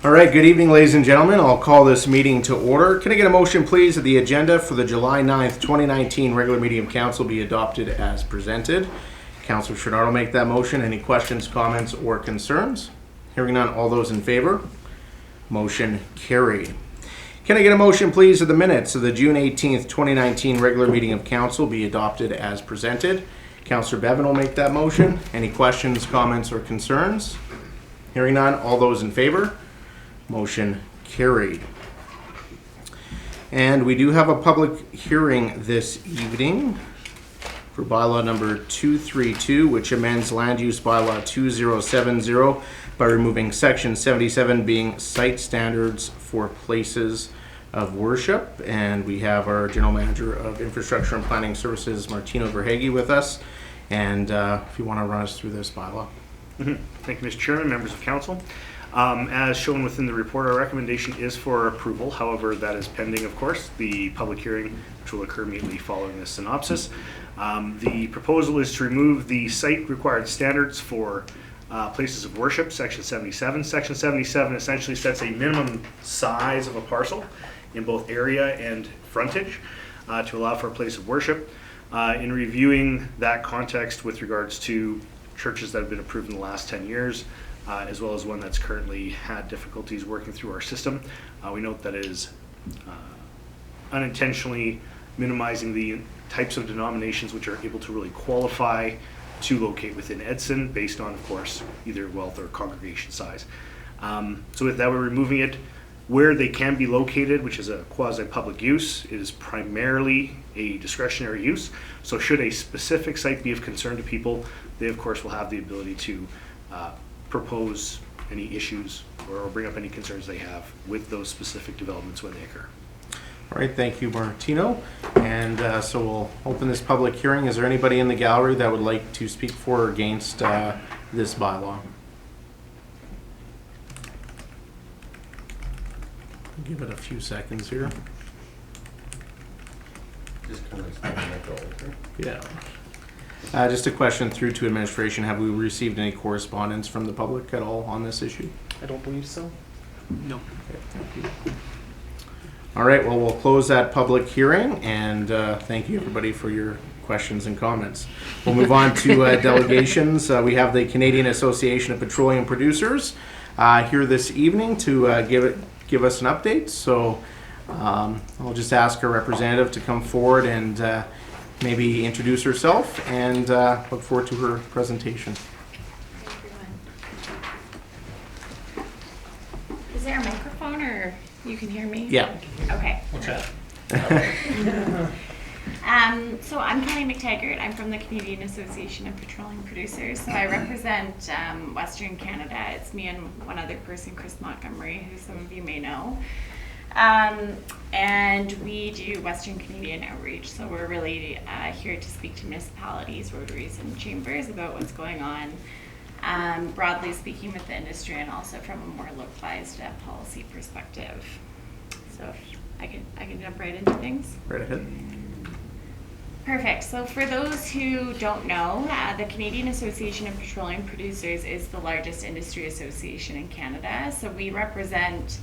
All right, good evening, ladies and gentlemen. I'll call this meeting to order. Can I get a motion, please, that the agenda for the July 9th, 2019 regular meeting of council be adopted as presented? Councilor Shernatt will make that motion. Any questions, comments, or concerns? Hearing none, all those in favor? Motion carried. Can I get a motion, please, that the minutes of the June 18th, 2019 regular meeting of council be adopted as presented? Councilor Bevan will make that motion. Any questions, comments, or concerns? Hearing none, all those in favor? Motion carried. And we do have a public hearing this evening for bylaw number 232, which amends land use bylaw 2070 by removing section 77 being site standards for places of worship. And we have our General Manager of Infrastructure and Planning Services, Martino Verhage, with us. And if you want to run us through this bylaw. Thank you, Mr. Chairman, members of council. As shown within the report, our recommendation is for approval. However, that is pending, of course, the public hearing, which will occur immediately following this synopsis. The proposal is to remove the site required standards for places of worship, section 77. Section 77 essentially sets a minimum size of a parcel in both area and frontage to allow for a place of worship. In reviewing that context with regards to churches that have been approved in the last 10 years, as well as one that's currently had difficulties working through our system. We note that it is unintentionally minimizing the types of denominations which are able to really qualify to locate within Edson based on, of course, either wealth or congregation size. So with that, we're removing it. Where they can be located, which is a quasi-public use, it is primarily a discretionary use. So should a specific site be of concern to people, they of course will have the ability to propose any issues or bring up any concerns they have with those specific developments when they occur. All right, thank you, Martino. And so we'll open this public hearing. Is there anybody in the gallery that would like to speak for or against this bylaw? Give it a few seconds here. Just kind of stand like over. Yeah. Just a question through to administration. Have we received any correspondence from the public at all on this issue? I don't believe so. No. Okay, thank you. All right, well, we'll close that public hearing, and thank you, everybody, for your questions and comments. We'll move on to delegations. We have the Canadian Association of Petroleum Producers here this evening to give us an update. So I'll just ask our representative to come forward and maybe introduce herself, and look forward to her presentation. Hi, everyone. Is there a microphone or you can hear me? Yeah. Okay. What's that? So I'm Kelly McTaggart. I'm from the Canadian Association of Petroleum Producers. So I represent Western Canada. It's me and one other person, Chris Montgomery, who some of you may know. And we do Western Canadian outreach. So we're really here to speak to municipalities, rotaries, and chambers about what's going on, broadly speaking with the industry, and also from a more localized policy perspective. So if I can jump right into things. Right ahead. Perfect. So for those who don't know, the Canadian Association of Petroleum Producers is the largest industry association in Canada. So we represent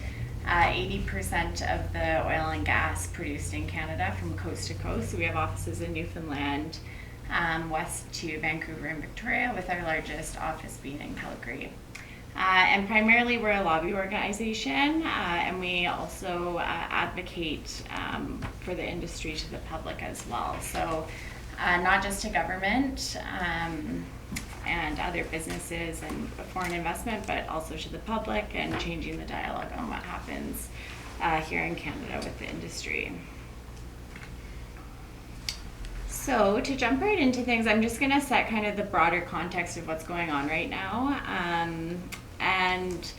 80% of the oil and gas produced in Canada from coast to coast. So we have offices in Newfoundland, west to Vancouver and Victoria, with our largest office being in Calgary. And primarily we're a lobby organization, and we also advocate for the industry to the public as well. So not just to government and other businesses and foreign investment, but also to the public and changing the dialogue on what happens here in Canada with the industry. So to jump right into things, I'm just going to set kind of the broader context of what's going on right now. And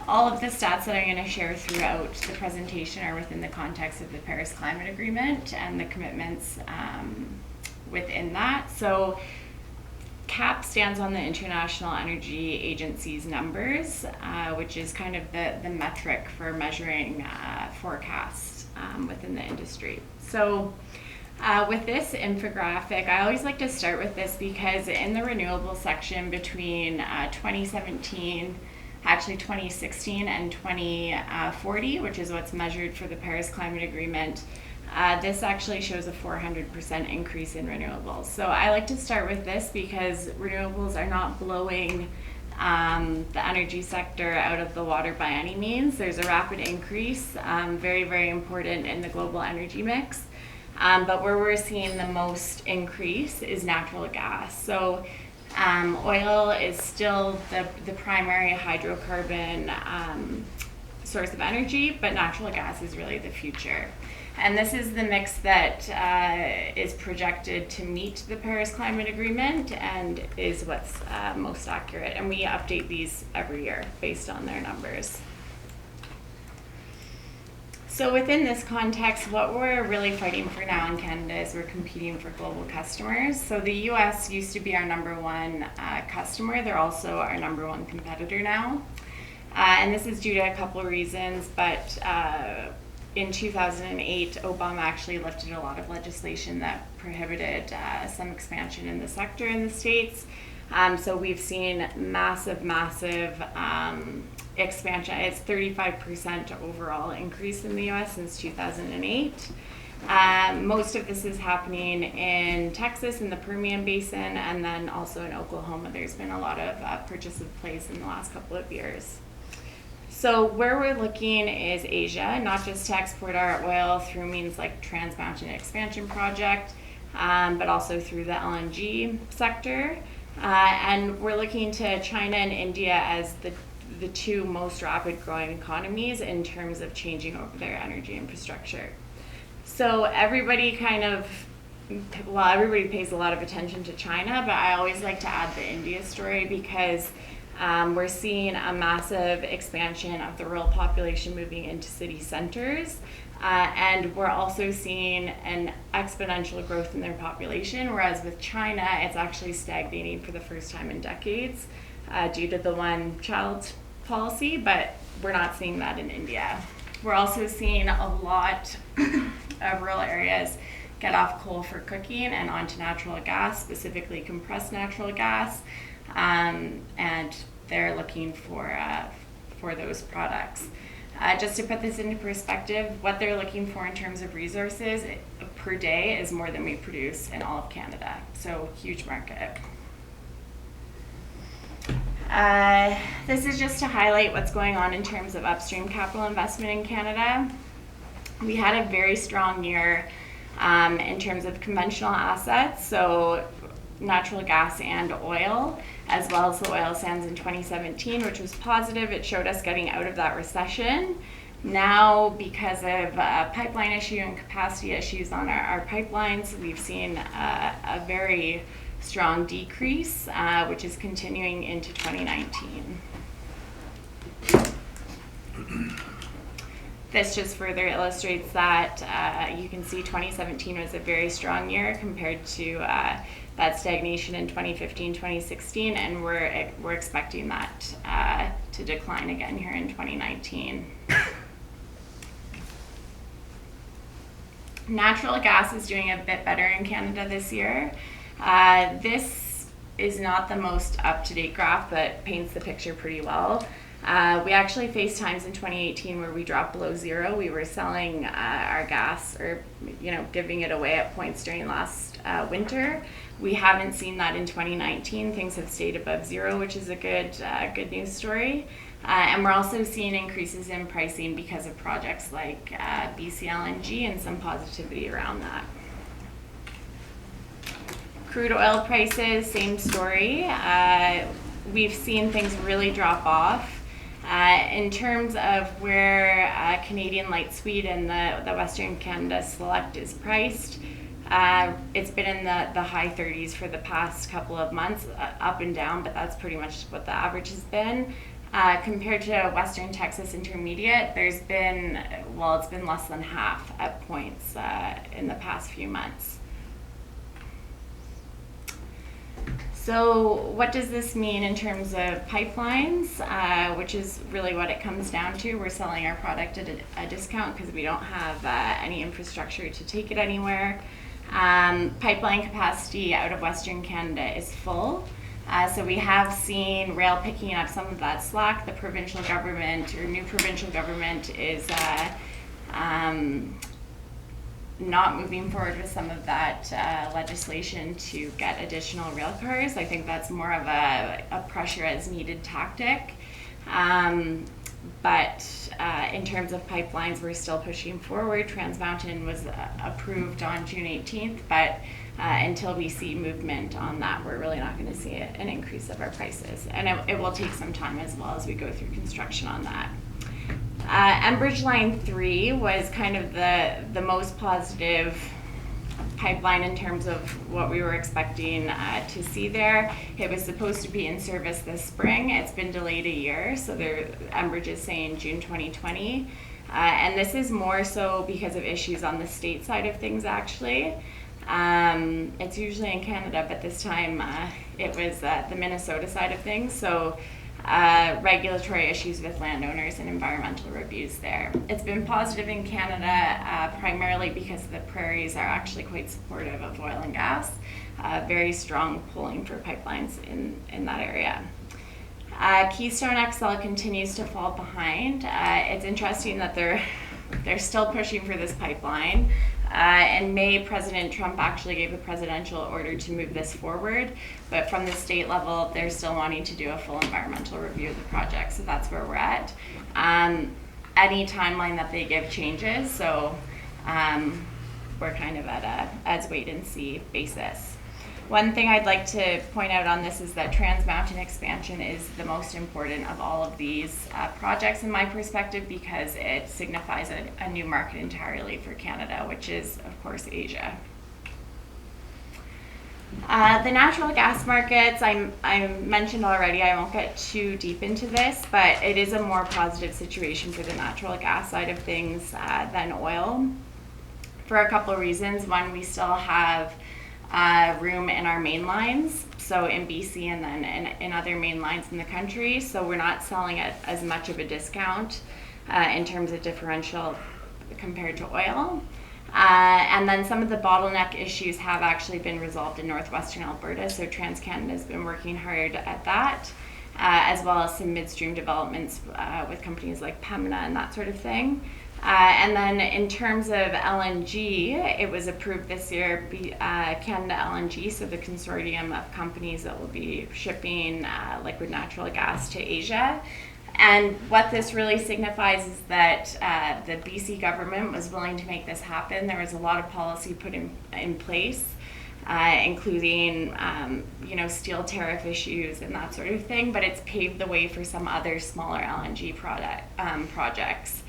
all of the stats that I'm going to share throughout the presentation are within the context of the Paris Climate Agreement and the commitments within that. So CAP stands on the International Energy Agency's numbers, which is kind of the metric for measuring forecasts within the industry. So with this infographic, I always like to start with this because in the renewable section between 2017 actually 2016 and 2040, which is what's measured for the Paris Climate Agreement. This actually shows a 400% increase in renewables. So I like to start with this because renewables are not blowing the energy sector out of the water by any means. There's a rapid increase, very, very important in the global energy mix. But where we're seeing the most increase is natural gas. So oil is still the primary hydrocarbon source of energy, but natural gas is really the future. And this is the mix that is projected to meet the Paris Climate Agreement and is what's most accurate. And we update these every year based on their numbers. So within this context, what we're really fighting for now in Canada is we're competing for global customers. So the US used to be our #1 customer. They're also our #1 competitor now. And this is due to a couple of reasons, but in 2008, Obama actually lifted a lot of legislation that prohibited some expansion in the sector in the States. So we've seen massive expansion. It's 35% overall increase in the US since 2008. Most of this is happening in Texas, in the Permian Basin, and then also in Oklahoma. There's been a lot of purchase of place in the last couple of years. So where we're looking is Asia, not just to export our oil through means like Trans Mountain Expansion Project, but also through the LNG sector. And we're looking to China and India as the two most rapid growing economies in terms of changing over their energy infrastructure. So everybody everybody pays a lot of attention to China, but I always like to add the India story because we're seeing a massive expansion of the rural population moving into city centers. And we're also seeing an exponential growth in their population, whereas with China, it's actually stagnating for the first time in decades due to the one-child policy, but we're not seeing that in India. We're also seeing a lot of rural areas get off coal for cooking and onto natural gas, specifically compressed natural gas, and they're looking for those products. Just to put this into perspective, what they're looking for in terms of resources per day is more than we produce in all of Canada. So huge market. This is just to highlight what's going on in terms of upstream capital investment in Canada. We had a very strong year in terms of conventional assets, so natural gas and oil, as well as the oil sands in 2017, which was positive. It showed us getting out of that recession. Now, because of a pipeline issue and capacity issues on our pipelines, we've seen a very strong decrease, which is continuing into 2019. This just further illustrates that you can see 2017 was a very strong year compared to that stagnation in 2015, 2016, and we're expecting that to decline again here in 2019. Natural gas is doing a bit better in Canada this year. This is not the most up-to-date graph, but paints the picture pretty well. We actually faced times in 2018 where we dropped below zero. We were selling our gas or giving it away at points during last winter. We haven't seen that in 2019. Things have stayed above zero, which is a good news story. And we're also seeing increases in pricing because of projects like BC LNG and some positivity around that. Crude oil prices, same story. We've seen things really drop off. In terms of where Canadian Light Sweet and the Western Canada Select is priced, it's been in the high 30s for the past couple of months, up and down, but that's pretty much what the average has been. Compared to Western Texas Intermediate, it's been less than half at points in the past few months. So what does this mean in terms of pipelines, which is really what it comes down to? We're selling our product at a discount because we don't have any infrastructure to take it anywhere. Pipeline capacity out of Western Canada is full. So we have seen rail picking up some of that slack. The provincial government, or new provincial government, is not moving forward with some of that legislation to get additional rail cars. I think that's more of a pressure as needed tactic. But in terms of pipelines, we're still pushing forward. Trans Mountain was approved on June 18th, but until we see movement on that, we're really not going to see an increase of our prices. And it will take some time as well as we go through construction on that. Enbridge Line 3 was kind of the most positive pipeline in terms of what we were expecting to see there. It was supposed to be in service this spring. It's been delayed a year, so Enbridge is saying June 2020. And this is more so because of issues on the state side of things, actually. It's usually in Canada, but this time it was the Minnesota side of things. So regulatory issues with landowners and environmental reviews there. It's been positive in Canada primarily because the prairies are actually quite supportive of oil and gas. Very strong pulling for pipelines in that area. Keystone XL continues to fall behind. It's interesting that they're still pushing for this pipeline. In May, President Trump actually gave a presidential order to move this forward, but from the state level, they're still wanting to do a full environmental review of the project, so that's where we're at. Any timeline that they give changes, so we're kind of at a wait and see basis. One thing I'd like to point out on this is that Trans Mountain expansion is the most important of all of these projects in my perspective, because it signifies a new market entirely for Canada, which is, of course, Asia. The natural gas markets, I mentioned already, I won't get too deep into this, but it is a more positive situation for the natural gas side of things than oil, for a couple of reasons. One, we still have room in our main lines, so in BC and then in other main lines in the country, so we're not selling at as much of a discount in terms of differential compared to oil. And then some of the bottleneck issues have actually been resolved in northwestern Alberta, so TransCanada has been working hard at that, as well as some midstream developments with companies like Pembina and that sort of thing. And then in terms of LNG, it was approved this year, Canada LNG, so the consortium of companies that will be shipping liquid natural gas to Asia. And what this really signifies is that the BC government was willing to make this happen. There was a lot of policy put in place, including steel tariff issues and that sort of thing, but it's paved the way for some other smaller LNG projects.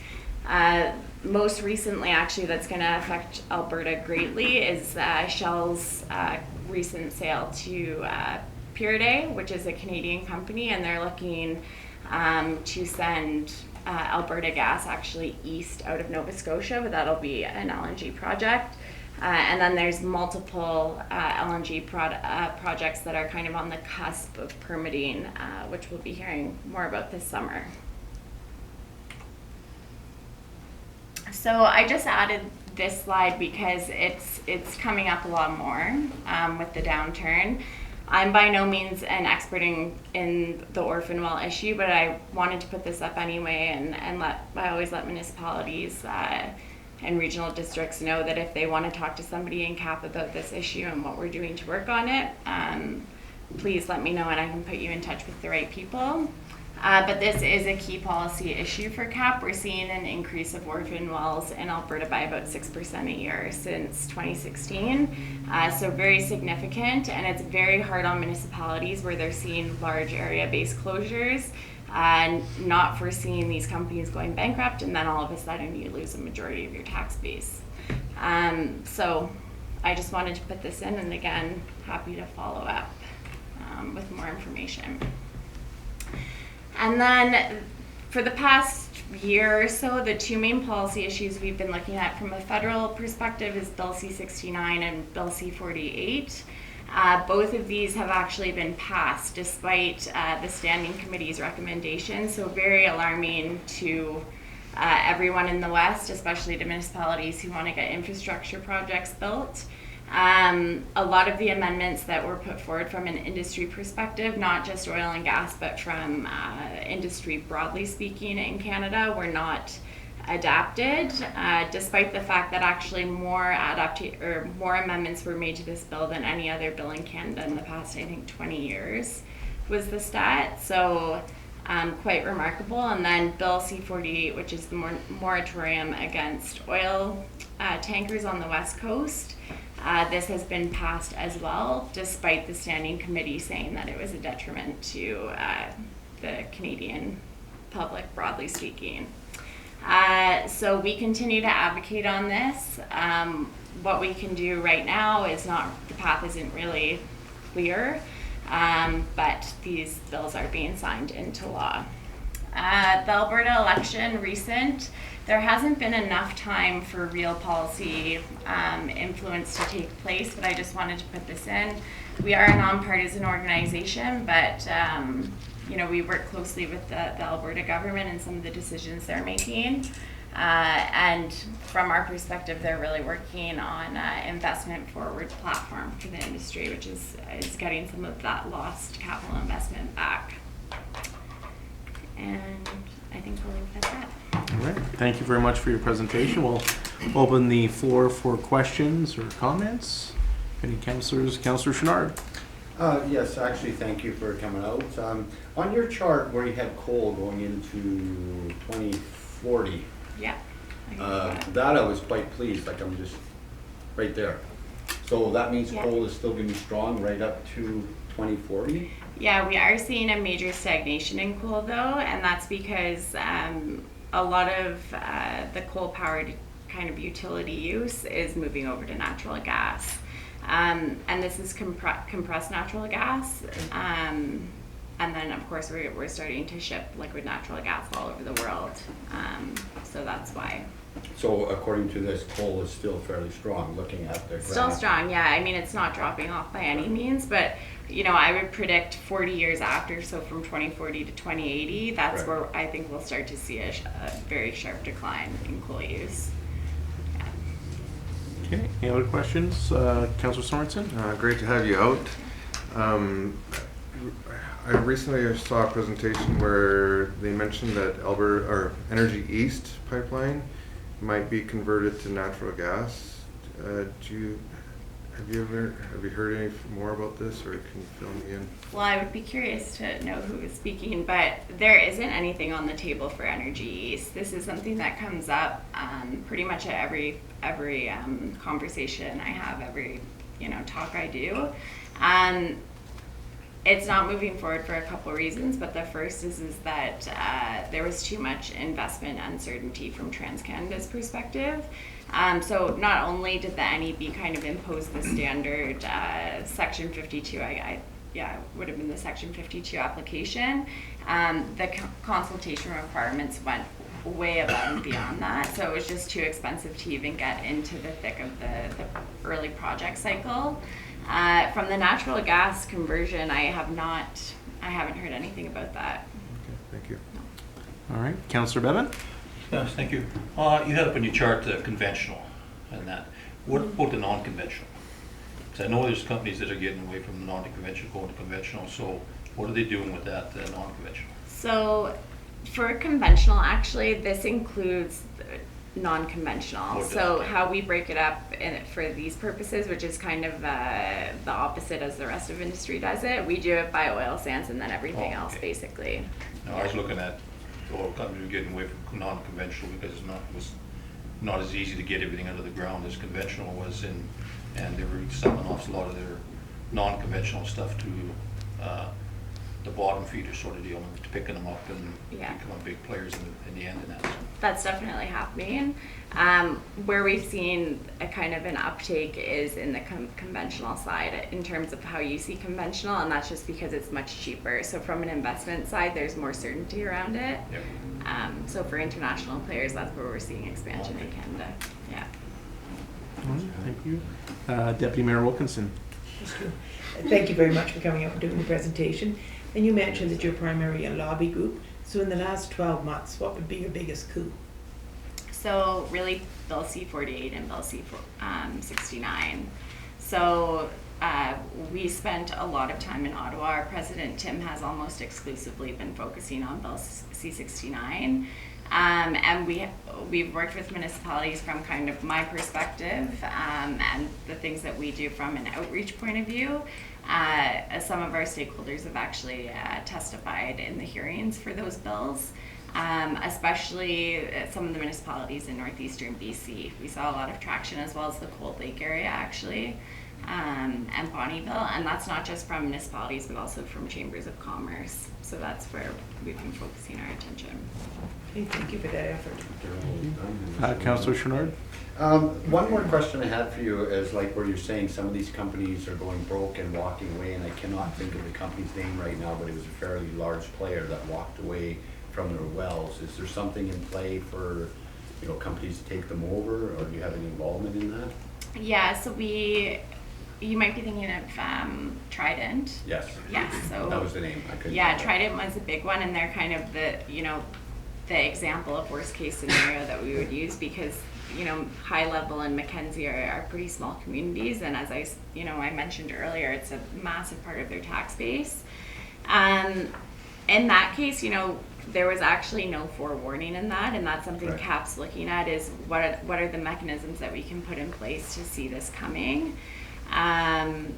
Most recently, actually, that's going to affect Alberta greatly is Shell's recent sale to Purity, which is a Canadian company, and they're looking to send Alberta gas actually east out of Nova Scotia, but that'll be an LNG project. And then there's multiple LNG projects that are kind of on the cusp of permitting, which we'll be hearing more about this summer. So I just added this slide because it's coming up a lot more with the downturn. I'm by no means an expert in the orphan well issue, but I wanted to put this up anyway, and I always let municipalities and regional districts know that if they want to talk to somebody in CAP about this issue and what we're doing to work on it, please let me know and I can put you in touch with the right people. But this is a key policy issue for CAP. We're seeing an increase of orphan wells in Alberta by about 6% a year since 2016. So very significant, and it's very hard on municipalities where they're seeing large area-based closures, not foreseeing these companies going bankrupt, and then all of a sudden you lose a majority of your tax base. So I just wanted to put this in, and again, happy to follow up with more information. And then for the past year or so, the two main policy issues we've been looking at from a federal perspective is Bill C-69 and Bill C-48. Both of these have actually been passed despite the Standing Committee's recommendations, so very alarming to everyone in the West, especially to municipalities who want to get infrastructure projects built. A lot of the amendments that were put forward from an industry perspective, not just oil and gas, but from industry broadly speaking in Canada, were not adapted, despite the fact that actually more amendments were made to this bill than any other bill in Canada in the past, I think, 20 years was the stat. So quite remarkable. And then Bill C-48, which is the moratorium against oil tankers on the West Coast. This has been passed as well, despite the standing committee saying that it was a detriment to the Canadian public, broadly speaking. So we continue to advocate on this. What we can do right now is the path isn't really clear, but these bills are being signed into law. The Alberta election recent, there hasn't been enough time for real policy influence to take place, but I just wanted to put this in. We are a nonpartisan organization, but we work closely with the Alberta government and some of the decisions they're making. And from our perspective, they're really working on investment forward platform for the industry, which is getting some of that lost capital investment back. And I think we'll leave it at that. All right. Thank you very much for your presentation. We'll open the floor for questions or comments. Any councillors? Councillor Chenard. Yes, actually, thank you for coming out. On your chart where you had coal going into 2040, Yeah. that I was quite pleased, like I'm just right there. So that means Yeah. coal is still going to be strong right up to 2040? Yeah, we are seeing a major stagnation in coal though, and that's because a lot of the coal-powered kind of utility use is moving over to natural gas. And this is compressed natural gas. And then, of course, we're starting to ship liquid natural gas all over the world. So that's why. So according to this, coal is still fairly strong, looking at the Still graph. strong, yeah. I mean, it's not dropping off by any means, but, I would predict 40 years after, so from 2040 to 2080, that's Right. where I think we'll start to see a very sharp decline in coal use. Okay. Any other questions? Councillor Sorensen? Great to have you out. I recently saw a presentation where they mentioned that Energy East pipeline might be converted to natural gas. Have you heard any more about this, or can you fill me in? Well, I would be curious to know who is speaking, but there isn't anything on the table for Energy East. This is something that comes up pretty much at every conversation I have, every talk I do. It's not moving forward for a couple reasons, but the first is that there was too much investment uncertainty from TransCanada's perspective. So not only did the NEB kind of impose the standard Section 52, it would have been the Section 52 application, the consultation requirements went way above and beyond that. So it was just too expensive to even get into the thick of the early project cycle. From the natural gas conversion, I haven't heard anything about that. Okay, thank you. All right. Councillor Bevan? Yes, thank you. You had up on your chart the conventional and that. What about the non-conventional? Because I know there's companies that are getting away from the non-conventional, going to conventional. So what are they doing with that non-conventional? So for conventional, actually, this includes non-conventional. So how we break it up for these purposes, which is kind of the opposite as the rest of industry does it, we do it by oil sands and then everything else, basically. No, I was looking at oil companies were getting away from non-conventional because it was not as easy to get everything out of the ground as conventional was, and they were selling off a lot of their non-conventional stuff to the bottom feeder sort of deal, and picking them up and becoming big players in the end in that. That's definitely happening. Where we've seen a kind of an uptake is in the conventional side in terms of how you see conventional, and that's just because it's much cheaper. So from an investment side, there's more certainty around it. Yep. So for international players, that's where we're seeing expansion in Canada. Yeah. All right, thank you. Deputy Mayor Wilkinson. Thank you very much for coming up and doing the presentation. And you mentioned that you're primarily a lobby group. So in the last 12 months, what would be your biggest coup? So really Bill C-48 and Bill C-69. So we spent a lot of time in Ottawa. Our president, Tim, has almost exclusively been focusing on Bill C-69. And we've worked with municipalities from kind of my perspective and the things that we do from an outreach point of view. Some of our stakeholders have actually testified in the hearings for those bills, especially some of the municipalities in northeastern BC. We saw a lot of traction, as well as the Cold Lake area actually, and Bonnyville, and that's not just from municipalities but also from chambers of commerce. So that's where we've been focusing our attention. Okay, thank you for that effort. Councillor Chouinard? One more question I had for you is like where you're saying some of these companies are going broke and walking away, and I cannot think of the company's name right now, but it was a fairly large player that walked away from their wells. Is there something in play for, you know, companies to take them over, or do you have any involvement in that? Yeah, so you might be thinking of Trident. Yes. Yes, so That was the name. I couldn't. yeah, Trident was a big one, and they're kind of the example of worst case scenario that we would use, because High Level and Mackenzie are pretty small communities, and as I mentioned earlier, it's a massive part of their tax base. In that case, there was actually no forewarning in that, and that's something Right. CAP's looking at, is what are the mechanisms that we can put in place to see this coming, and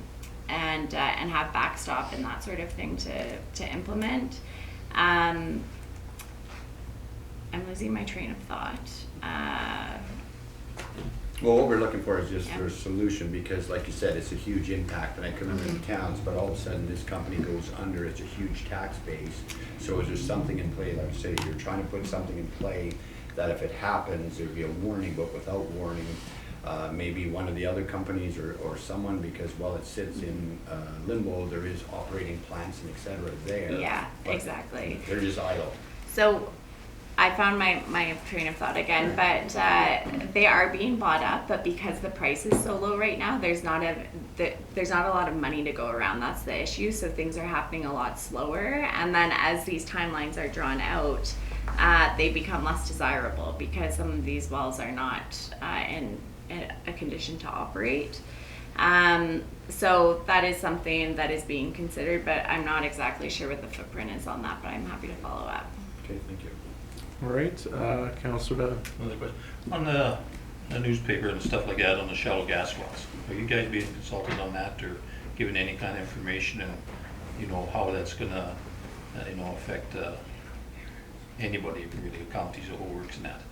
have backstop and that sort of thing to implement. I'm losing my train of thought. Well, what we're looking for is just Yeah. for a solution, because like you said, it's a huge impact, and I can remember in towns, but all of a sudden this company goes under, it's a huge tax base. So is there something in play, like you say, you're trying to put something in play that if it happens, there'd be a warning, but without warning, maybe one of the other companies or someone, because while it sits in limbo, there is operating plants and et cetera there. Yeah, but exactly. They're just idle. So I found my train of thought again, but they are being bought up, but because the price is so low right now, there's not a lot of money to go around. That's the issue. So things are happening a lot slower, and then as these timelines are drawn out, they become less desirable because some of these wells are not in a condition to operate. So that is something that is being considered, but I'm not exactly sure what the footprint is on that, but I'm happy to follow up. Okay, thank you. All right, Councillor Bevin. Another question. On the newspaper and stuff like that, on the shallow gas wells, are you guys being consulted on that, or given any kind of information, and how that's gonna affect anybody, really, counties, or who works in that?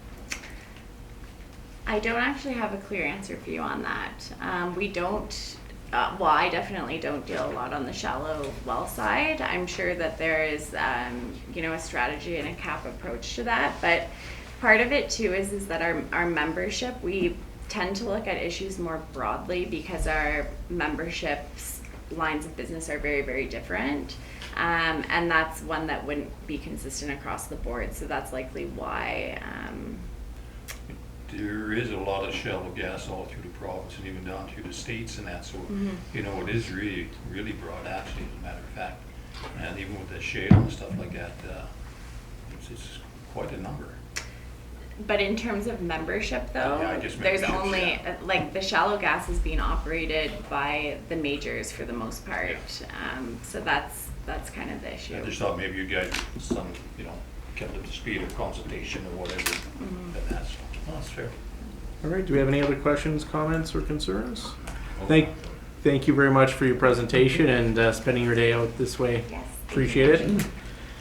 I don't actually have a clear answer for you on that. We don't, I definitely don't deal a lot on the shallow well side. I'm sure that there is, a strategy and a CAP approach to that. But part of it too is that our membership, we tend to look at issues more broadly because our membership's lines of business are very, very different. And that's one that wouldn't be consistent across the board. So that's likely why. There is a lot of shallow gas all through the province and even down through the states and that, so, it is really, really broad, actually, as a matter of fact. And even with the shale and stuff like that, it's quite a number. But in terms of membership, though, Yeah, I just there's membership, only yeah. the shallow gas is being operated by the majors for the most part. So that's kind of the issue. I just thought maybe you guys, kept up to speed of consultation or whatever, and that's fair. All right, do we have any other questions, comments, or concerns? Thank you very much for your presentation and spending your day out this way. Yes. Appreciate it.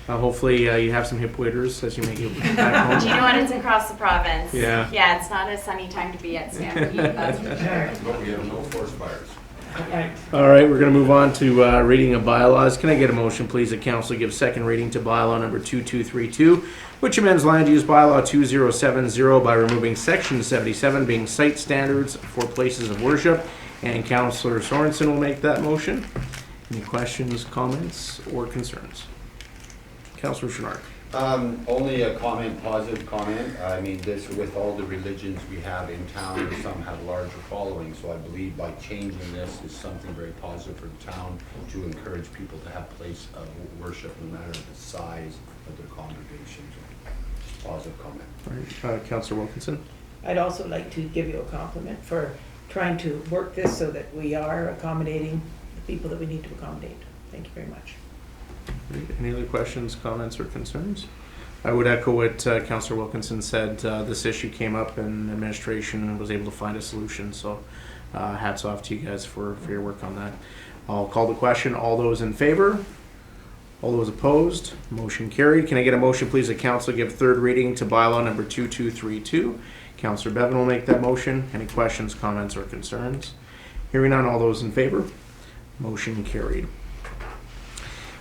Hopefully you have some hip waders as you make it back home. Do you know what? It's across the province. Yeah. Yeah, it's not a sunny time to be at Stampede, that's for sure. But we have no forest fires. All right, we're going to move on to reading of bylaws. Can I get a motion, please, that council give second reading to bylaw number 2232, which amends land use bylaw 2070 by removing section 77 being site standards for places of worship, and Councillor Sorensen will make that motion. Any questions, comments, or concerns? Councillor Chouinard. Only a comment, positive comment. I mean, this, with all the religions we have in town, some have larger followings, so I believe by changing this is something very positive for the town to encourage people to have place of worship no matter the size of their congregation. Just positive comment. All right, Councillor Wilkinson. I'd also like to give you a compliment for trying to work this so that we are accommodating the people that we need to accommodate. Thank you very much. Any other questions, comments, or concerns? I would echo what Councillor Wilkinson said. This issue came up and administration was able to find a solution. So hats off to you guys for your work on that. I'll call the question. All those in favor? All those opposed? Motion carried. Can I get a motion, please, that council give third reading to bylaw number 2232? Councillor Bevan will make that motion. Any questions, comments, or concerns? Hearing none, all those in favor? Motion carried.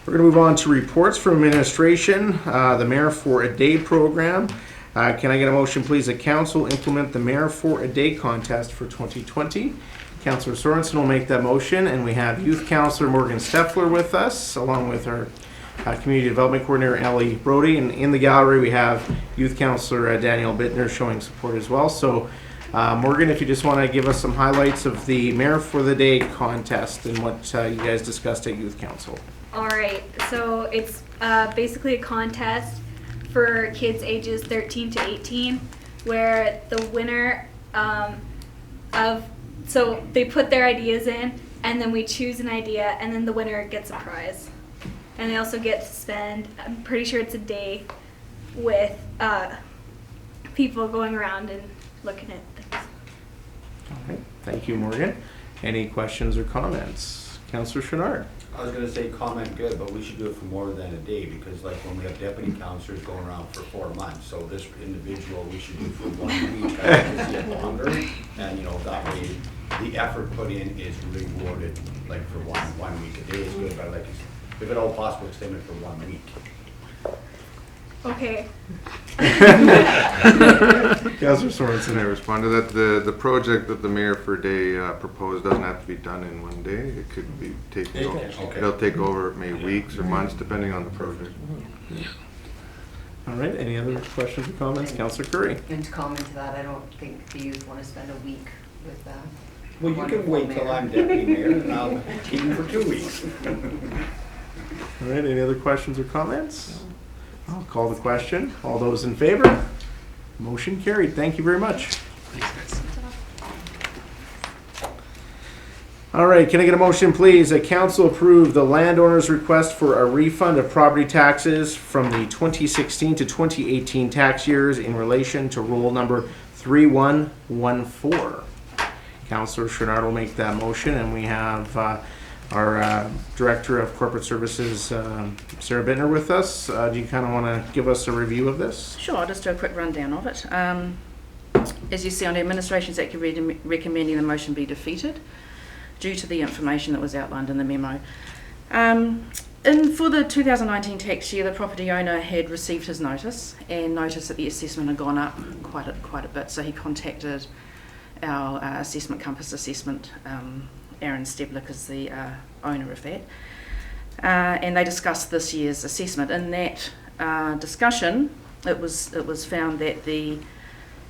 We're going to move on to reports from administration. The Mayor for a Day program. Can I get a motion, please, that council implement the Mayor for a Day contest for 2020? Councillor Sorensen will make that motion, and we have Youth Councillor Morgan Steffler with us, along with our Community Development Coordinator Ellie Brody. And in the gallery, we have Youth Councillor Daniel Bittner showing support as well. So, Morgan, if you just want to give us some highlights of the Mayor for the Day contest and what you guys discussed at Youth Council. All right, so it's basically a contest for kids ages 13 to 18, where the winner so they put their ideas in, and then we choose an idea, and then the winner gets a prize. And they also get to spend, I'm pretty sure it's a day, with people going around and looking at things. All right, thank you, Morgan. Any questions or comments? Councillor Chenard. I was gonna say comment good, but we should do it for more than a day, because like when we have deputy councillors going around for 4 months, so this individual, we should do for 1 week, I like to see it longer, and you know, that way, the effort put in is rewarded, like for one week. A day is good, but like, if at all possible, extend it for 1 week. Okay. Councillor Sorensen, I respond to that. The project that the Mayor for a Day proposed doesn't have to be done in 1 day. It could be taken over. Okay. It'll take over maybe weeks or months, depending on the project. All right, any other questions or comments? Councillor Curry. And to comment to that, I don't think the youth want to spend a week with that. Well, you can wait till I'm deputy mayor, and I'll keep him for 2 weeks. All right, any other questions or comments? I'll call the question. All those in favor? Motion carried. Thank you very much. Thanks, guys. All right, can I get a motion, please, that council approve the landowner's request for a refund of property taxes from the 2016 to 2018 tax years in relation to roll number 3114. Councillor Chenard will make that motion, and we have our Director of Corporate Services, Sarah Bittner, with us. Do you kind of want to give us a review of this? Sure, I'll just do a quick rundown of it. As you see on the Administration's Act, you're recommending the motion be defeated due to the information that was outlined in the memo. For the 2019 tax year, the property owner had received his notice and noticed that the assessment had gone up quite a bit, so he contacted our assessment, Compass Assessment, Aaron Steblick is the owner of that, and they discussed this year's assessment. In that discussion, it was found that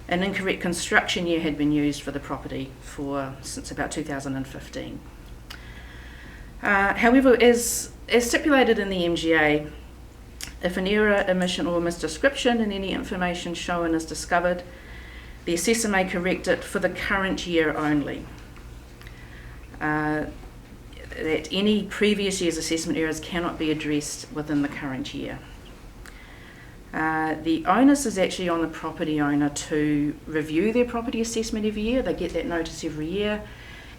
an incorrect construction year had been used for the property since about 2015. However, as stipulated in the MGA, if an error, omission or misdescription in any information shown is discovered, the assessor may correct it for the current year only. That any previous year's assessment errors cannot be addressed within the current year. The onus is actually on the property owner to review their property assessment every year. They get that notice every year,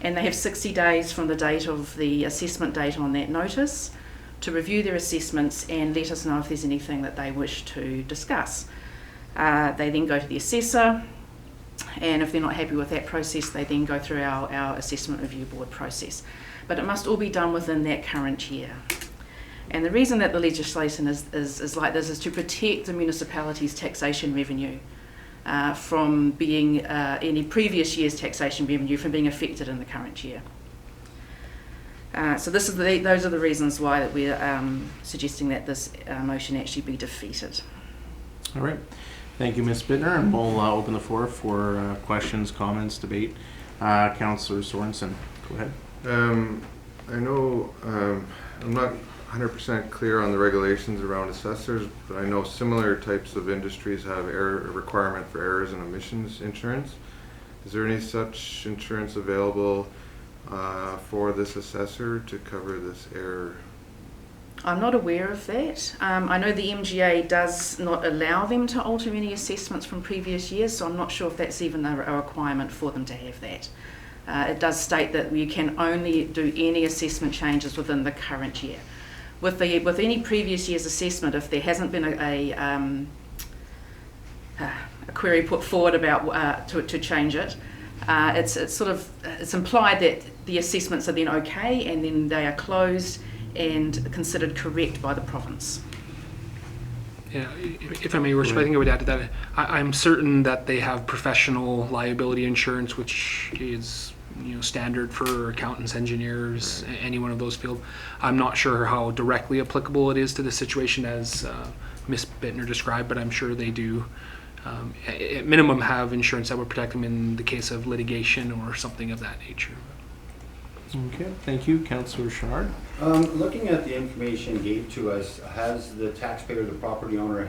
and they have 60 days from the date of the assessment date on that notice to review their assessments and let us know if there's anything that they wish to discuss. They then go to the assessor, and if they're not happy with that process, they then go through our assessment review board process. But it must all be done within that current year. And the reason that the legislation is like this is to protect the municipality's taxation revenue from being any previous year's taxation revenue from being affected in the current year. So those are the reasons why that we're suggesting that this motion actually be defeated. All right. Thank you, Ms. Bittner, and we'll open the floor for questions, comments, debate. Councillor Sorensen, go ahead. I know I'm not 100% clear on the regulations around assessors, but I know similar types of industries have a requirement for errors and omissions insurance. Is there any such insurance available for this assessor to cover this error? I'm not aware of that. I know the MGA does not allow them to alter any assessments from previous years, so I'm not sure if that's even a requirement for them to have that. It does state that you can only do any assessment changes within the current year. With any previous year's assessment, if there hasn't been a query put forward about to change it, it's implied that the assessments are then okay, and then they are closed and considered correct by the province. Yeah, if I may, Worship, I think I would add to that. I'm certain that they have professional liability insurance, which is standard for accountants, engineers, any one of those fields. I'm not sure how directly applicable it is to the situation as Ms. Bittner described, but I'm sure they do. At minimum, have insurance that would protect them in the case of litigation or something of that nature. Okay, thank you. Councillor Chouinard. Looking at the information gave to us, has the taxpayer, the property owner,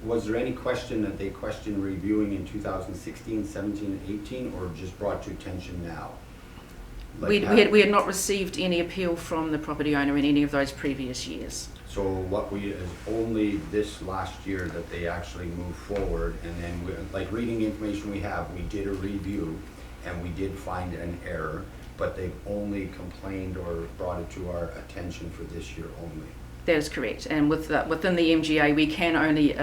was there any question that they questioned reviewing in 2016, 17, and 18, or just brought to attention now? We had not received any appeal from the property owner in any of those previous years. So what is only this last year that they actually moved forward, and then like reading the information we have, we did a review and we did find an error, but they've only complained or brought it to our attention for this year only. That is correct, and within the MGA we can only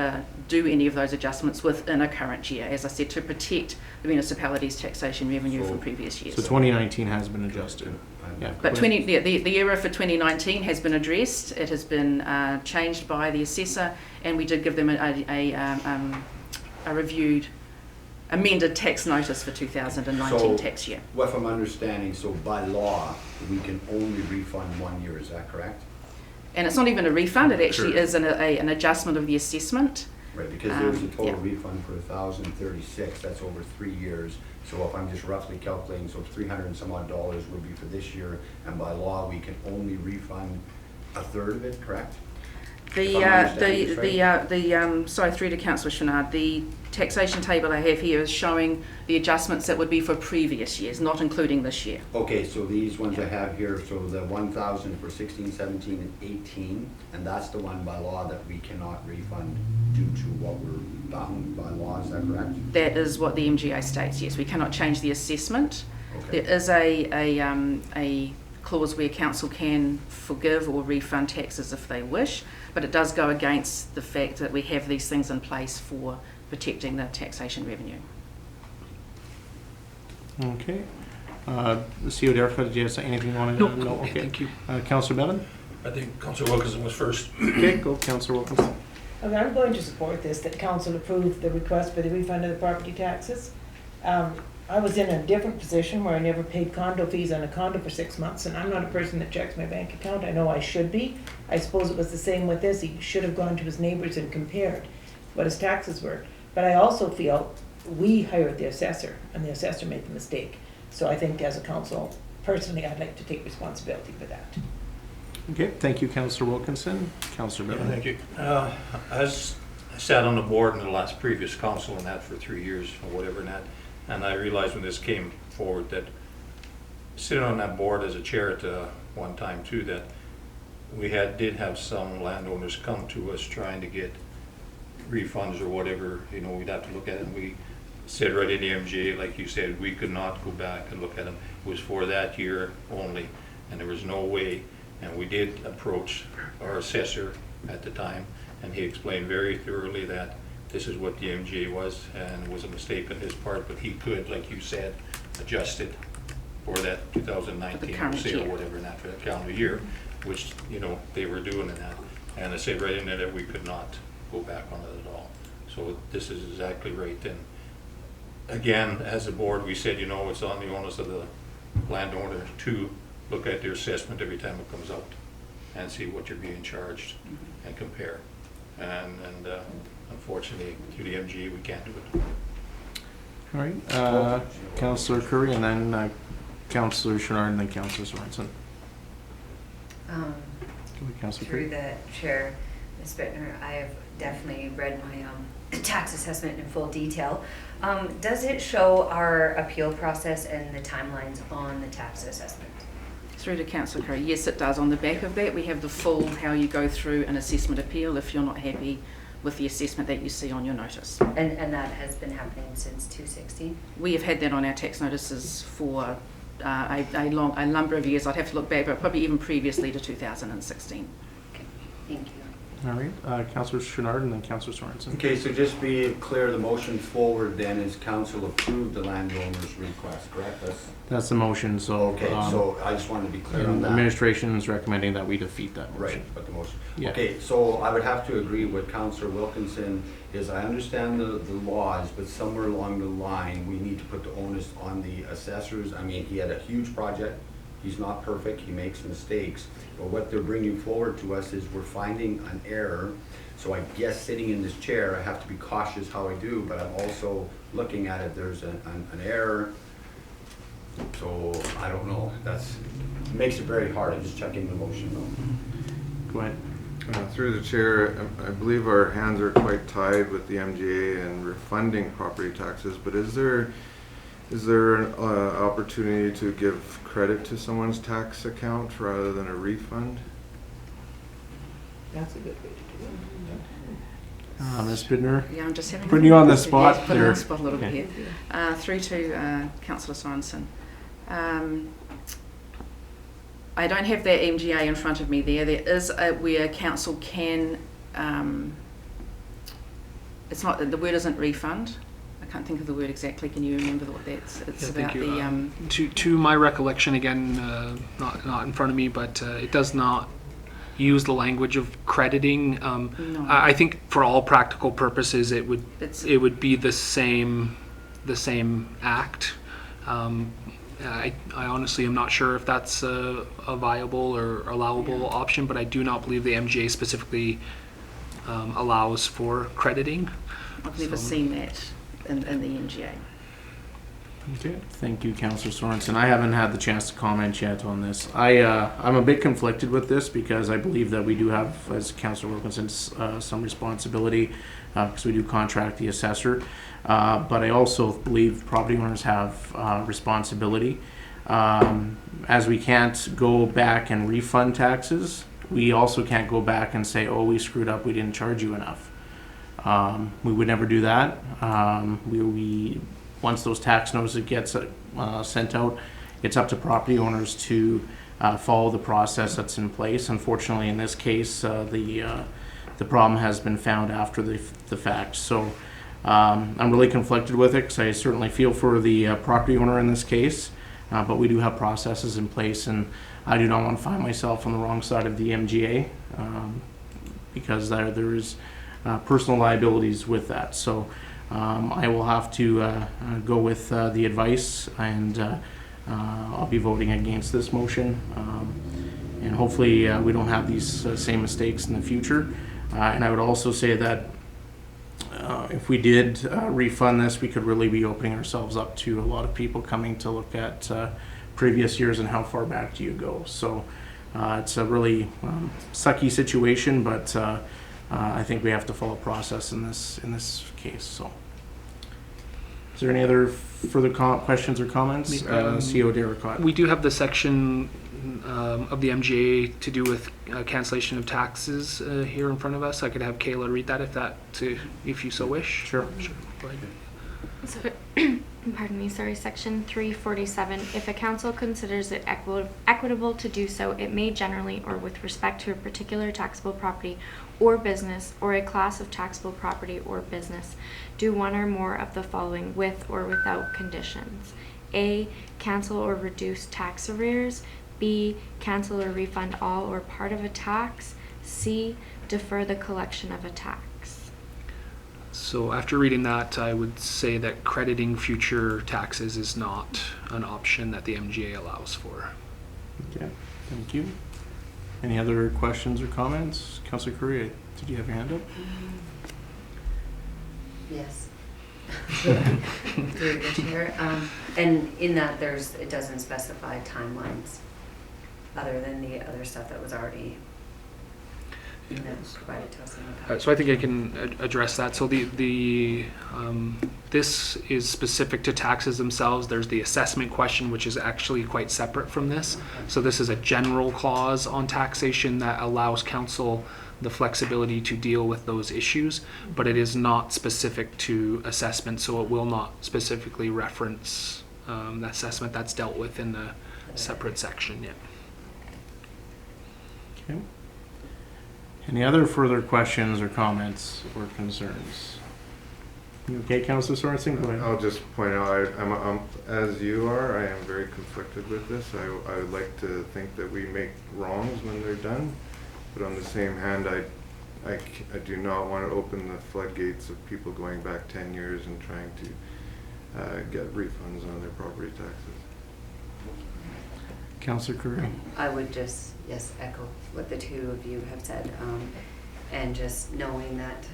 do any of those adjustments within a current year, as I said, to protect the municipality's taxation revenue from previous years. So 2019 has been adjusted. Yeah. But the error for 2019 has been addressed. It has been changed by the assessor, and we did give them a reviewed, amended tax notice for 2019 tax year. What I'm understanding, so by law, we can only refund 1 year, is that correct? And it's not even a refund, it actually is an adjustment of the assessment. Right, because there's a total refund for 1,036, that's over 3 years. So if I'm just roughly calculating, so $300 and some odd would be for this year, and by law, we can only refund a third of it, correct? Sorry, through to Councillor Chouinard, the taxation table I have here is showing the adjustments that would be for previous years, not including this year. Okay, so these ones I have here, so the 1,000 for 16, 17, and 18, and that's the one by law that we cannot refund due to what we're bound by law, is that correct? That is what the MGA states, yes. We cannot change the assessment. Okay. There is a clause where council can forgive or refund taxes if they wish, but it does go against the fact that we have these things in place for protecting the taxation revenue. Okay. The CEO Derrick, did you have anything you wanted to know? Okay, thank you. Councillor Bevan? I think Councillor Wilkinson was first. Okay, go Councillor Wilkinson. Okay, I'm going to support this, that council approve the request for the refund of the property taxes. I was in a different position where I never paid condo fees on a condo for 6 months, and I'm not a person that checks my bank account. I know I should be. I suppose it was the same with this. He should have gone to his neighbors and compared what his taxes were. But I also feel we hired the assessor, and the assessor made the mistake. So I think as a council, personally, I'd like to take responsibility for that. Okay, thank you, Councillor Wilkinson. Councillor Bevan. Thank you. As I sat on the board in the last previous council and that for 3 years or whatever, and I realized when this came forward that sitting on that board as a chair at one time too, that we did have some landowners come to us trying to get refunds or whatever, we'd have to look at it, and we said right in the MGA, like you said, we could not go back and look at them. It was for that year only, and there was no way. And we did approach our assessor at the time, and he explained very thoroughly that this is what the MGA was, and it was a mistake on his part, but he could, like you said, adjust it for that 2019 sale or whatever, and that for that calendar year, which, they were doing in that. And I said right in there that we could not go back on it at all. So this is exactly right. And again, as a board, we said, it's on the onus of the landowner to look at their assessment every time it comes out and see what you're being charged and compare. And unfortunately, through the MGA, we can't do it. All right, Councillor Curry, and then Councillor Chouinard, and then Councillor Sorensen. Councillor Through Curry. the chair, Ms. Bittner, I have definitely read my tax assessment in full detail. Does it show our appeal process and the timelines on the tax assessment? Through to Councillor Curry, yes it does. On the back of that we have the full how you go through an assessment appeal if you're not happy with the assessment that you see on your notice. And that has been happening since 2016? We have had that on our tax notices for a number of years. I'd have to look back, but probably even previously to 2016. Okay, thank you. All right, Councillor Chouinard and then Councillor Sorensen. Okay, so just be clear, the motion forward then is council approved the landowner's request, correct? That's the motion, so. Okay, so I just wanted to be clear on that. Administration is recommending that we defeat that motion. Right, but the motion. Yeah. Okay, so I would have to agree with Councillor Wilkinson, is I understand the laws, but somewhere along the line, we need to put the onus on the assessors. I mean, he had a huge project. He's not perfect, he makes mistakes, but what they're bringing forward to us is we're finding an error. So I guess sitting in this chair, I have to be cautious how I do, but I'm also looking at it, there's an error. So I don't know, makes it very hard. I'm just checking the motion though. Go ahead. Through the chair, I believe our hands are quite tied with the MGA and refunding property taxes, but is there an opportunity to give credit to someone's tax account rather than a refund? That's a good way to do it. Ms. Bittner? Yeah, I'm just having Putting you on the spot Putting you there. on the spot a little bit Okay. here. Through to Councillor Sorensen. I don't have that MGA in front of me there. There is where council can, it's not, the word isn't refund. I can't think of the word exactly. Can you remember what that's? It's Yeah, about thank the, you. To my recollection, again, not in front of me, but it does not use the language of crediting. No. I think for all practical purposes, it would be the same act. I honestly am not sure if that's a viable or allowable option, but I do not believe the MGA specifically allows for crediting. I've never seen that in the MGA. Okay, thank you, Councillor Sorensen. I haven't had the chance to comment yet on this. I'm a bit conflicted with this because I believe that we do have, as Councillor Wilkinson, some responsibility because we do contract the assessor. But I also believe property owners have responsibility. As we can't go back and refund taxes, we also can't go back and say, oh, we screwed up, we didn't charge you enough. We would never do that. Once those tax notices get sent out, it's up to property owners to follow the process that's in place. Unfortunately, in this case, the problem has been found after the fact. So I'm really conflicted with it because I certainly feel for the property owner in this case, but we do have processes in place, and I do not want to find myself on the wrong side of the MGA because there is personal liabilities with that. So I will have to go with the advice, and I'll be voting against this motion. And hopefully we don't have these same mistakes in the future. And I would also say that if we did refund this, we could really be opening ourselves up to a lot of people coming to look at previous years and how far back do you go. So it's a really sucky situation, but I think we have to follow process in this case. So, is there any other further questions or comments? CO Derricott. We do have the section of the MGA to do with cancellation of taxes here in front of us. I could have Kayla read that if you so wish. Sure. Go ahead. So, pardon me, sorry, section 347. If a council considers it equitable to do so, it may generally, or with respect to a particular taxable property or business, or a class of taxable property or business, do one or more of the following with or without conditions. A, cancel or reduce tax arrears. B, cancel or refund all or part of a tax. C, defer the collection of a tax. So after reading that, I would say that crediting future taxes is not an option that the MGA allows for. Okay, thank you. Any other questions or comments? Councillor Correa, did you have your hand up? Yes. Through the chair. And in that, it doesn't specify timelines other than the other stuff that was already. and then provide it to us in the package. So I think I can address that. So this is specific to taxes themselves. There's the assessment question, which is actually quite separate from this. So this is a general clause on taxation that allows council the flexibility to deal with those issues, but it is not specific to assessment, so it will not specifically reference the assessment that's dealt with in the separate section. Yeah. Okay. Any other further questions or comments or concerns? You okay, Councillor Sorensen? Go ahead. I'll just point out, I'm as you are, I am very conflicted with this. I would like to think that we make wrongs when they're done, but on the same hand, I do not want to open the floodgates of people going back 10 years and trying to get refunds on their property taxes. Councillor Curry. I would just, yes, echo what the two of you have said, and just knowing that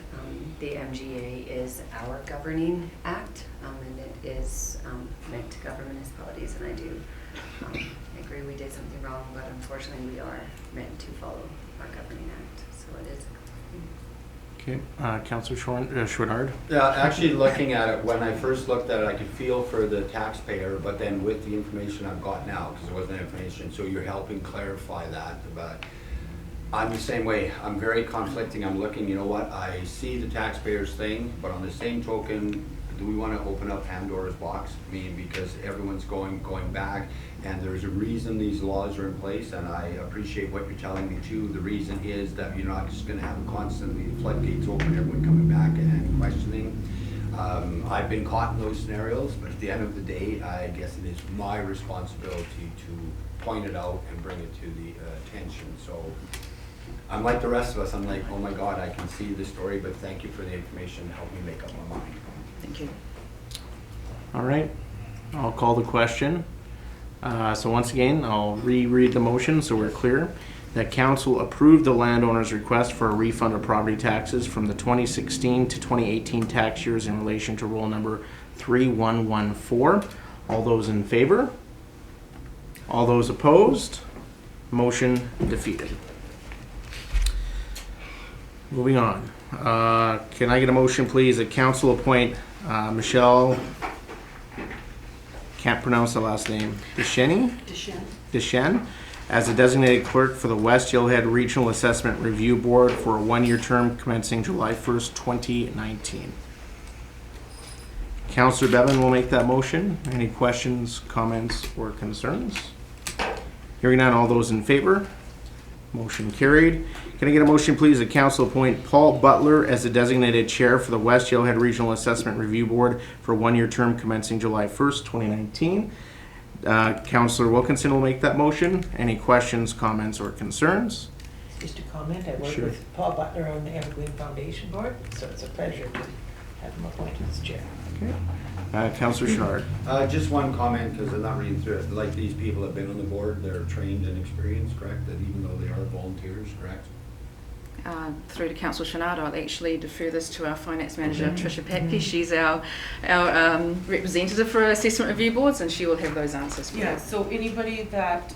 the MGA is our governing act, and it is meant to govern municipalities, and I do agree we did something wrong, but unfortunately we are meant to follow our governing act, so it is. Okay, Councillor Chouinard. Yeah, actually looking at it, when I first looked at it, I could feel for the taxpayer, but then with the information I've got now, because there wasn't information, so you're helping clarify that, but I'm the same way. I'm very conflicting. I'm looking, you know what, I see the taxpayers thing, but on the same token, do we want to open up Pandora's box? I mean, because everyone's going back, and there's a reason these laws are in place, and I appreciate what you're telling me too. The reason is that you're not just going to have constantly floodgates open, everyone coming back and questioning. I've been caught in those scenarios, but at the end of the day, I guess it is my responsibility to point it out and bring it to the attention. So I'm like the rest of us. I'm like, oh my God, I can see the story, but thank you for the information. Help me make up my mind. Thank you. All right, I'll call the question. So once again, I'll reread the motion so we're clear. That council approved the landowner's request for a refund of property taxes from the 2016 to 2018 tax years in relation to roll number 3114. All those in favor? All those opposed? Motion defeated. Moving on. Can I get a motion, please, that council appoint Michelle, can't pronounce the last name, Deschen, as a designated clerk for the West Yellowhead Regional Assessment Review Board for a one-year term commencing July 1st, 2019. Councillor Bevan will make that motion. Any questions, comments, or concerns? Hearing none, all those in favor? Motion carried. Can I get a motion, please, that council appoint Paul Butler as the designated chair for the West Yellowhead Regional Assessment Review Board for a one-year term commencing July 1st, 2019. Councillor Wilkinson will make that motion. Any questions, comments, or concerns? Just a comment, I work with Paul Butler on the Evergreen Foundation Board, so it's a pleasure to have him appointed as chair. Okay. Councillor Chouinard. Just one comment, because I'm not reading through it. Like, these people have been on the board, they're trained and experienced, correct? That even though they are volunteers, correct? Through to Councillor Chouinard, I'll actually defer this to our Finance Manager, Tricia Patke. She's our representative for Assessment Review Boards, and she will have those answers for Yeah, you. so anybody that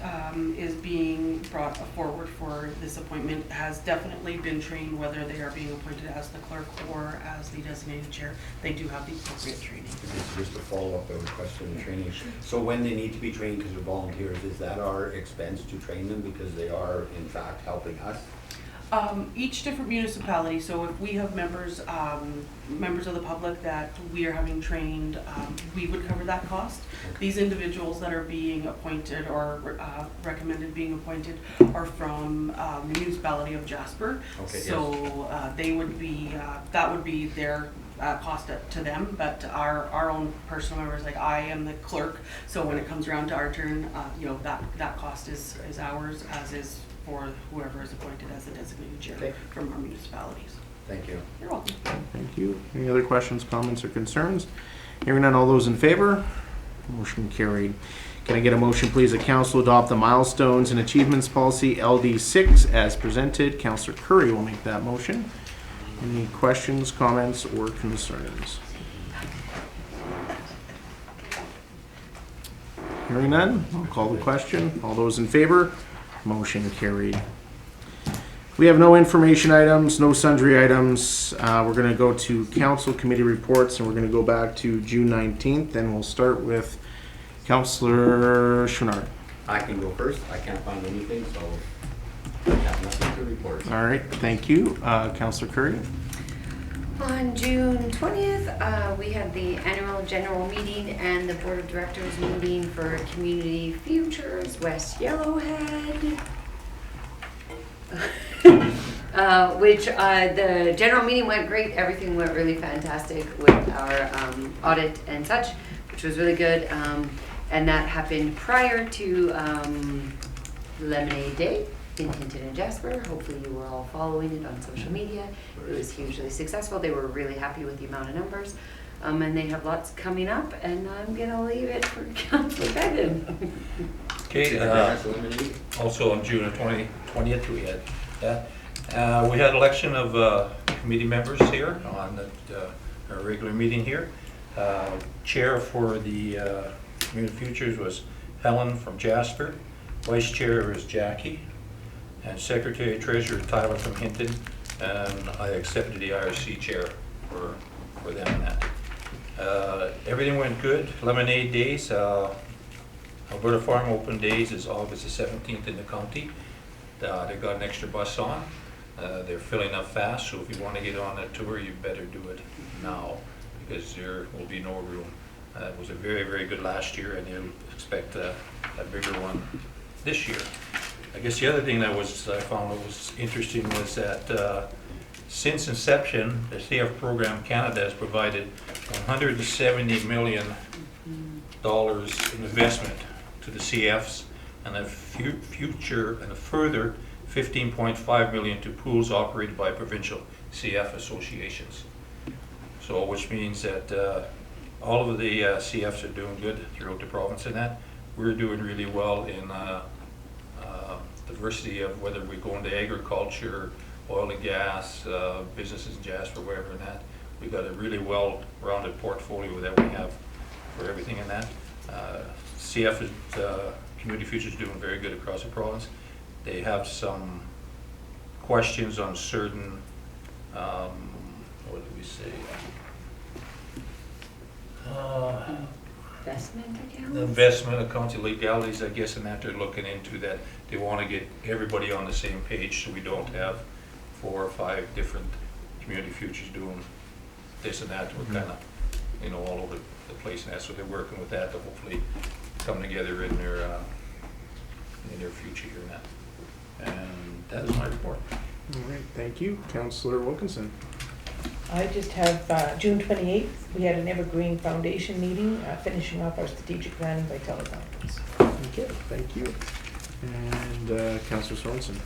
is being brought forward for this appointment has definitely been trained, whether they are being appointed as the clerk or as the designated chair. They do have the appropriate training. It's just a follow-up of a question of training. So when they need to be trained because they're volunteers, is that our expense to train them because they are in fact helping us? Each different municipality, so if we have members, members of the public that we are having trained, we would cover that cost. Okay. These individuals that are being appointed or recommended being appointed are from the municipality of Jasper. Okay, so they would be, that would be their cost to them, but our own personal members, like I am the clerk, so when it comes around to our turn, you know, that cost is ours, as is for whoever is appointed as the designated chair Okay. from our municipalities. Thank you. You're welcome. Thank you. Any other questions, comments, or concerns? Hearing none, all those in favor? Motion carried. Can I get a motion, please, that council adopt the Milestones and Achievements Policy LD6 as presented? Councillor Curry will make that motion. Any questions, comments, or concerns? Hearing none, I'll call the question. All those in favor? Motion carried. Can We have no information items, no sundry items. We're going to go to council committee reports, and we're going to go back to June 19th, and we'll start with Councillor Chouinard. I can go first. I can't find anything, so I have nothing to report. All right, thank you. Councillor Curry. On June 20th, we had the annual general meeting and the board of directors meeting for Community Futures West Yellowhead. Which the general meeting went great. Everything went really fantastic with our audit and such, which was really good. And that happened prior to Lemonade Day in Hinton and Jasper. Hopefully you were all following it on social media. It was hugely successful. They were really happy with the amount of numbers. And they have lots coming up, and I'm gonna leave it for Councilor Bevan. Okay, also on June 20th, we had that. We had election of committee members here on our regular meeting here. Chair for the Community Futures was Helen from Jasper. Vice Chair was Jackie. And Secretary Treasurer Tyler from Hinton. And I accepted the IRC chair for them and that. Everything went good. Lemonade Days, Alberta Farm Open Days is August the 17th in the county. They got an extra bus on. They're filling up fast, so if you want to get on that tour, you better do it now because there will be no room. It was a very, very good last year, and you expect a bigger one this year. I guess the other thing that I found that was interesting was that since inception, the CF Program Canada has provided $170 million in investment to the CFs, and a further $15.5 million to pools operated by provincial CF associations. So, which means that all of the CFs are doing good throughout the province, and that we're doing really well in diversity of whether we go into agriculture, oil and gas, businesses in Jasper, wherever, and that. We've got a really well-rounded portfolio that we have for everything in that. CF is, Community Futures, doing very good across the province. They have some questions on certain, what did we say? Investment accounts? Investment accounts, legalities, I guess, and that they're looking into that. They want to get everybody on the same page so we don't have 4 or 5 different Community Futures doing this and that. We're kind of, all over the place and that. So they're working with that to hopefully come together in their future here and that. And that is my report. All right, thank you. Councillor Wilkinson. I just have June 28th, we had an Evergreen Foundation meeting, finishing off our strategic planning by teleconference. Okay, thank you. And Councillor Sorensen.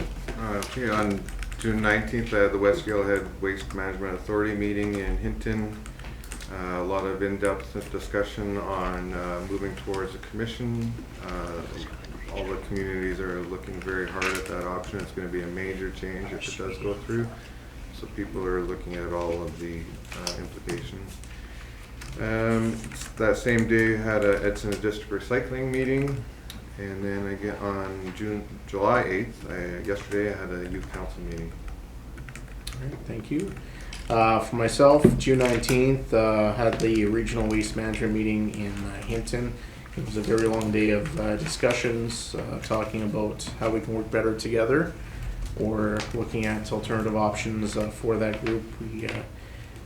Okay, on June 19th, I had the West Yellowhead Waste Management Authority meeting in Hinton. A lot of in-depth discussion on moving towards a commission. All the communities are looking very hard at that option. It's going to be a major change if it does go through. So people are looking at all of the implications. That same day had a Edson District Recycling meeting. And then again on July 8th, yesterday I had a youth council meeting. All right, thank you. For myself, June 19th, had the regional waste management meeting in Hinton. It was a very long day of discussions, talking about how we can work better together, or looking at alternative options for that group. We,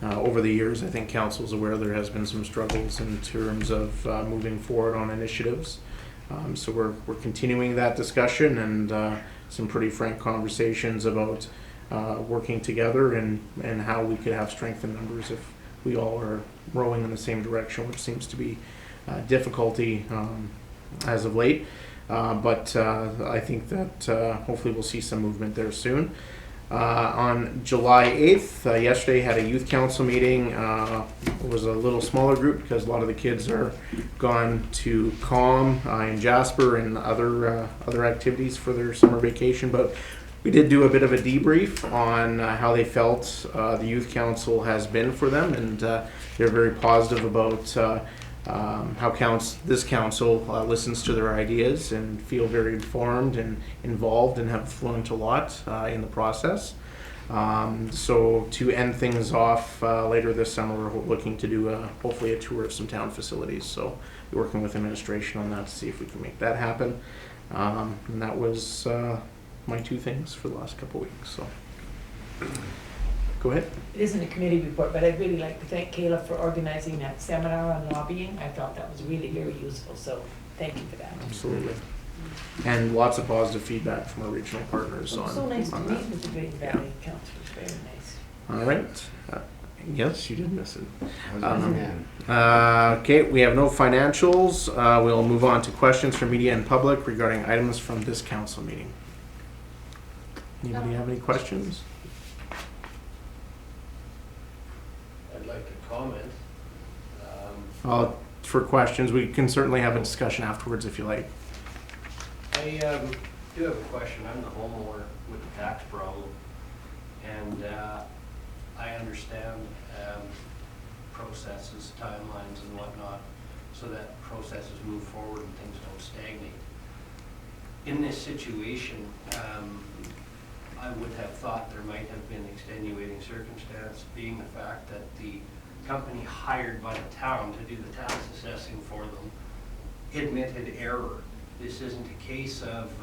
over the years, I think council's aware there has been some struggles in terms of moving forward on initiatives. So we're continuing that discussion and some pretty frank conversations about working together and how we could have strength in numbers if we all are rowing in the same direction, which seems to be difficulty as of late. But I think that hopefully we'll see some movement there soon. On July 8th, yesterday had a youth council meeting. It was a little smaller group because a lot of the kids are gone to COM in Jasper and other activities for their summer vacation. But we did do a bit of a debrief on how they felt the youth council has been for them, and they're very positive about how this council listens to their ideas and feel very informed and involved and have learned a lot in the process. So to end things off later this summer, we're looking to do hopefully a tour of some town facilities. So we're working with administration on that to see if we can make that happen. And that was my two things for the last couple weeks. So go ahead. It isn't a committee report, but I'd really like to thank Kayla for organizing that seminar on lobbying. I thought that was really very useful, so thank you for that. Absolutely. And lots of positive feedback from our regional partners on So nice to on meet that. with the Green Valley councillors, very nice. All right. Yes, you did miss it. Man. Okay, we have no financials. We'll move on to questions from media and public regarding items from this council meeting. Anybody have any questions? I'd like to comment. For questions, we can certainly have a discussion afterwards if you like. I do have a question. I'm the homeowner with the tax problem, and I understand processes, timelines, and whatnot, so that processes move forward and things don't stagnate. In this situation, I would have thought there might have been extenuating circumstance, being the fact that the company hired by the town to do the tax assessing for them admitted error. This isn't a case of,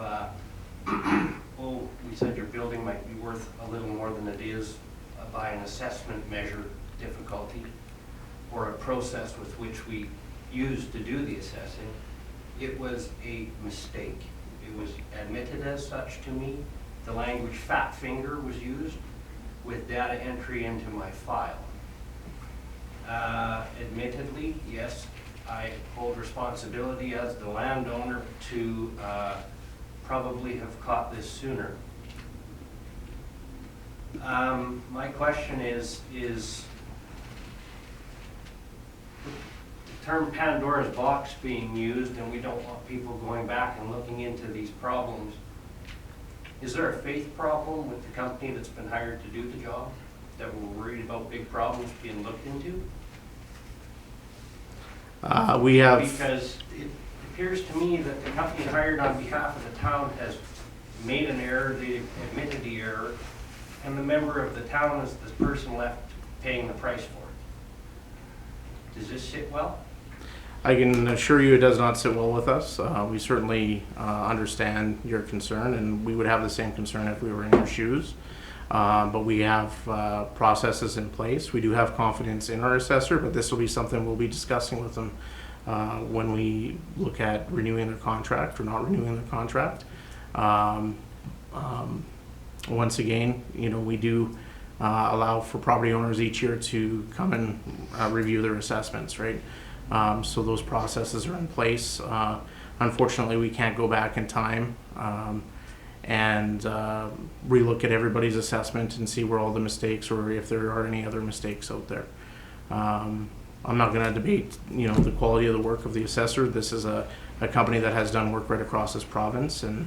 oh, we said your building might be worth a little more than it is by an assessment measure difficulty, or a process with which we used to do the assessing. It was a mistake. It was admitted as such to me. The language fat finger was used with data entry into my file. Admittedly, yes, I hold responsibility as the landowner to probably have caught this sooner. My question is the term Pandora's box being used, and we don't want people going back and looking into these problems. Is there a faith problem with the company that's been hired to do the job, that we're worried about big problems being looked into? We have. Because it appears to me that the company hired on behalf of the town has made an error, they admitted the error, and the member of the town is the person left paying the price for it. Does this sit well? I can assure you it does not sit well with us. We certainly understand your concern, and we would have the same concern if we were in your shoes. But we have processes in place. We do have confidence in our assessor, but this will be something we'll be discussing with them when we look at renewing their contract or not renewing their contract. Once again, we do allow for property owners each year to come and review their assessments, right? So those processes are in place. Unfortunately, we can't go back in time and relook at everybody's assessment and see where all the mistakes or if there are any other mistakes out there. I'm not going to debate, the quality of the work of the assessor. This is a company that has done work right across this province, and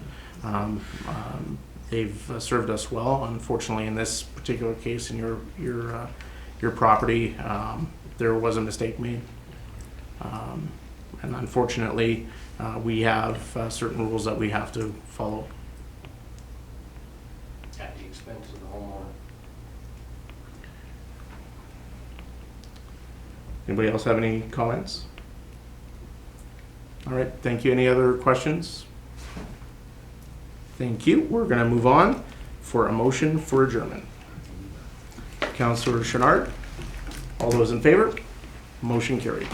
they've served us well. Unfortunately, in this particular case, in your property, there was a mistake made. And unfortunately, we have certain rules that we have to follow. At the expense of the homeowner. Anybody else have any comments? All right, thank you. Any other questions? Thank you. We're going to move on for a motion for adjournment. Councillor Chenard, all those in favor? Motion carried.